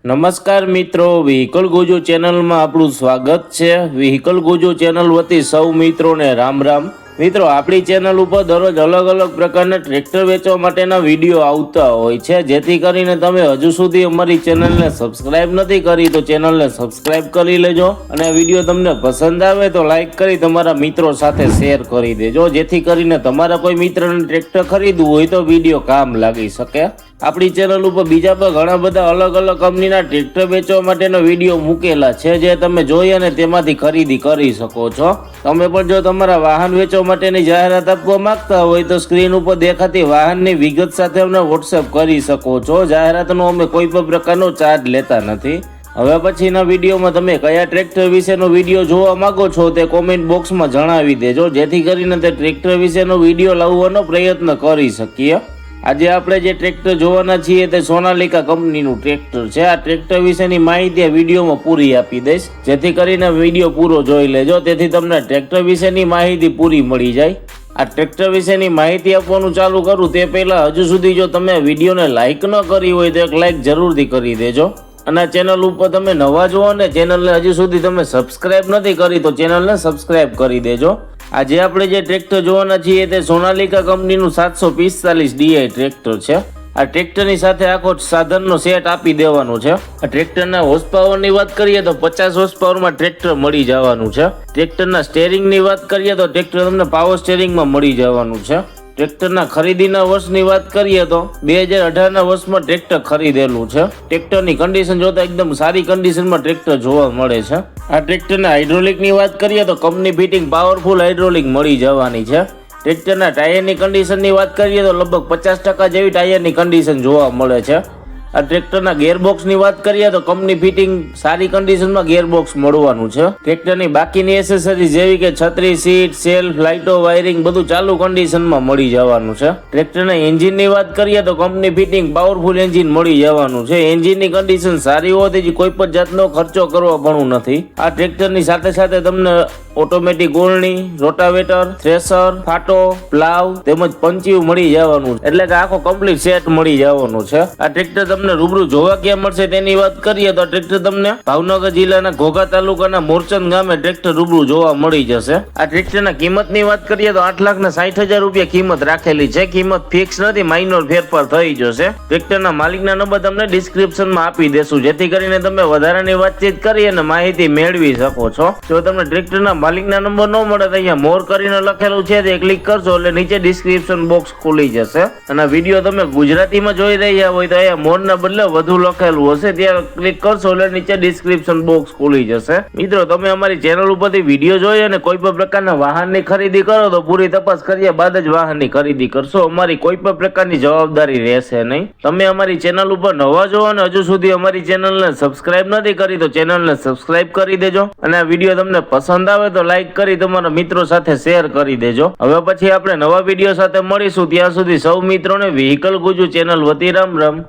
નમસ્કાર મિત્રો, વ્હીકલ ગોજો ચેનલમાં આપણું સ્વાગત છે। વ્હીકલ ગોજો ચેનલ વતી સૌ મિત્રોને રામ રામ। મિત્રો, આપણી ચેનલ ઉપર દરરોજ અલગ અલગ પ્રકારના ટ્રેક્ટર વેચવા માટેના વિડીયો આવતા હોય છે, જેથી કરીને તમે હજુ સુધી અમારી ચેનલને સબસ્ક્રાઇબ નથી કરી તો ચેનલને સબસ્ક્રાઇબ કરી લેજો અને વિડીયો તમને પસંદ આવે તો લાઈક કરી તમારા મિત્રો સાથે શેર કરી દેજો, જેથી કરીને તમારા કોઈ મિત્રને ટ્રેક્ટર ખરીદવું હોય તો વિડીયો કામ લાગી શકે। આપણી ચેનલ ઉપર બીજા પણ ઘણા બધા અલગ અલગ કંપનીના ટ્રેક્ટર વેચવા માટેનો વિડીયો મૂકેલા છે, જે તમે જોઈ અને તેમાંથી ખરીદી કરી શકો છો। તમે પણ જો તમારા વાહન વેચવા માટેની જાહેરાત આપવા માંગતા હોય તો સ્ક્રીન ઉપર દેખાતી વાહનની વિગત સાથે અમને વોટ્સએપ કરી શકો છો। જાહેરાતનો અમે કોઈ પણ પ્રકારનો ચાર્જ લેતા નથી। હવે પછીના વિડીયોમાં તમે કયા ટ્રેક્ટર વિશેનો વિડીયો જોવા માંગો છો તે કોમેન્ટ બોક્સમાં જણાવી દેજો, જેથી કરીને તે ટ્રેક્ટર વિશેનો વિડીયો લાવવાનો પ્રયત્ન કરી શકીએ। આજે આપણે જે ટ્રેક્ટર જોવાના છીએ તે સોનાલિકા કંપનીનું ટ્રેક્ટર છે। આ ટ્રેક્ટર વિશેની માહિતી આ વિડીયોમાં પૂરી આપી દઈશ, જેથી કરીને વિડીયો પૂરો જોઈ લેજો, તેથી તમને ટ્રેક્ટર વિશેની માહિતી પૂરી મળી જાય। આ ટ્રેક્ટર વિશેની માહિતી આપવાનું ચાલુ કરું તે પહેલા હજુ સુધી જો તમે વિડીયોને લાઇક ન કરી હોય તો એક લાઇક જરૂરથી કરી દેજો, અને ચેનલ ઉપર તમે નવા જો અને ચેનલને હજુ સુધી તમે સબસ્ક્રાઇબ નથી કરી તો ચેનલને સબસ્ક્રાઇબ કરી દેજો। આજે આપણે જે ટ્રેક્ટર જોવાના છીએ તે સોનાલિકા કંપનીનું 745 DI ટ્રેક્ટર છે। આ ટ્રેક્ટરની સાથે આખો સાધનનો સેટ આપી દેવાનો છે। આ ટ્રેક્ટરના હોર્સ પાવરની વાત કરીએ તો 50 હોર્સ પાવરમાં ટ્રેક્ટર મળી જવાનું છે। ટ્રેક્ટરના સ્ટેરિંગની વાત કરીએ તો ટ્રેક્ટર તમને પાવર સ્ટેરિંગમાં મળી જવાનું છે। ટ્રેક્ટરના ખરીદીના વર્ષની વાત કરીએ તો 2018ના વર્ષમાં ટ્રેક્ટર ખરીદેલું છે। ટ્રેક્ટરની કન્ડિશન જોતા એકદમ સારી કન્ડિશનમાં ટ્રેક્ટર જોવા મળે છે। આ ટ્રેક્ટરના હાઇડ્રોલિકની વાત કરીએ તો કંપની ફિટિંગ પાવરફુલ હાઇડ્રોલિક મળી જવાની છે। ટ્રેક્ટરના ટાયરની કન્ડિશનની વાત કરીએ તો લગભગ 50% જેવી ટાયરની કન્ડિશન જોવા મળે છે। આ ટ્રેક્ટરના ગેરબોક્સની વાત કરીએ તો કંપની ફિટિંગ સારી કન્ડિશનમાં ગેરબોક્સ મળવાનું છે। ટ્રેક્ટરની બાકીની એસેસરીઝ જેવી કે છત્રી, સીટ, સેલ્ફ, લાઇટો, વાયરિંગ બધું ચાલુ કન્ડિશનમાં મળી જવાનું છે। ટ્રેક્ટરના એન્જિનની વાત કરીએ તો કંપની ફિટિંગ પાવરફુલ એન્જિન મળી જવાનું છે। એન્જિનની કન્ડિશન સારી હોવાથી કોઈ પણ જાતનો ખર્ચો કરવો પડવું નથી। આ ટ્રેક્ટરની સાથે સાથે તમને ઓટોમેટિક ઓળણી, રોટાવેટર, થ્રેશર, ફાટો, પ્લાવ તેમજ પંચિયું મળી જવાનું, એટલે કે આખો કમ્પ્લીટ સેટ મળી જવાનું છે। આ ટ્રેક્ટર તમને રૂબરૂ જોવા ક્યાં મળશે તેની વાત કરીએ તો ટ્રેક્ટર તમને ભાવનગર જિલ્લાના ઘોઘા તાલુકાના મોરચંદ ગામે ટ્રેક્ટર રૂબરૂ જોવા મળી જશે। આ ટ્રેક્ટરના કિંમતની વાત કરીએ તો 8,60,000 રૂપિયા કિંમત રાખેલી છે। કિંમત ફિક્સ નથી, માઇનોર ફેરફાર થઈ જશે। ટ્રેક્ટરના માલિકના નંબર તમને ડિસ્ક્રિપ્શનમાં આપી દેશું, જેથી કરીને તમે વધારાની વાતચીત કરી અને માહિતી મેળવી શકો છો। જો તમને ટ્રેક્ટરના માલિકના નંબર ન મળે તો અહીંયા મોર કરીને લખેલું છે તે ક્લિક કરશો એટલે નીચે ડિસ્ક્રિપ્શન બોક્સ ખુલી જશે, અને વિડીયો તમે ગુજરાતીમાં જોઈ રહ્યા હોય તો અહીંયા મોરના બદલે વધુ લખેલું હશે ત્યાં ક્લિક કરશો એટલે નીચે ડિસ્ક્રિપ્શન બોક્સ ખુલી જશે। મિત્રો, તમે અમારી ચેનલ ઉપરથી વિડીયો જોઈ અને કોઈ પણ પ્રકારના વાહનની ખરીદી કરો તો પૂરી તપાસ કર્યા બાદ જ વાહનની ખરીદી કરશો, અમારી કોઈ પણ પ્રકારની જવાબદારી રહેશે નહીં। તમે અમારી ચેનલ ઉપર નવા જો અને હજુ સુધી અમારી ચેનલને સબસ્ક્રાઇબ નથી કરી તો ચેનલને સબસ્ક્રાઇબ કરી દેજો, અને આ વિડીયો તમને પસંદ આવે તો લાઈક કરી તમારા મિત્રો સાથે શેર કરી દેજો। હવે પછી આપણે નવા વિડીયો સાથે મળીશું, ત્યાં સુધી સૌ મિત્રોને વ્હીકલ ગુજુ ચેનલ વતી રામ રામ।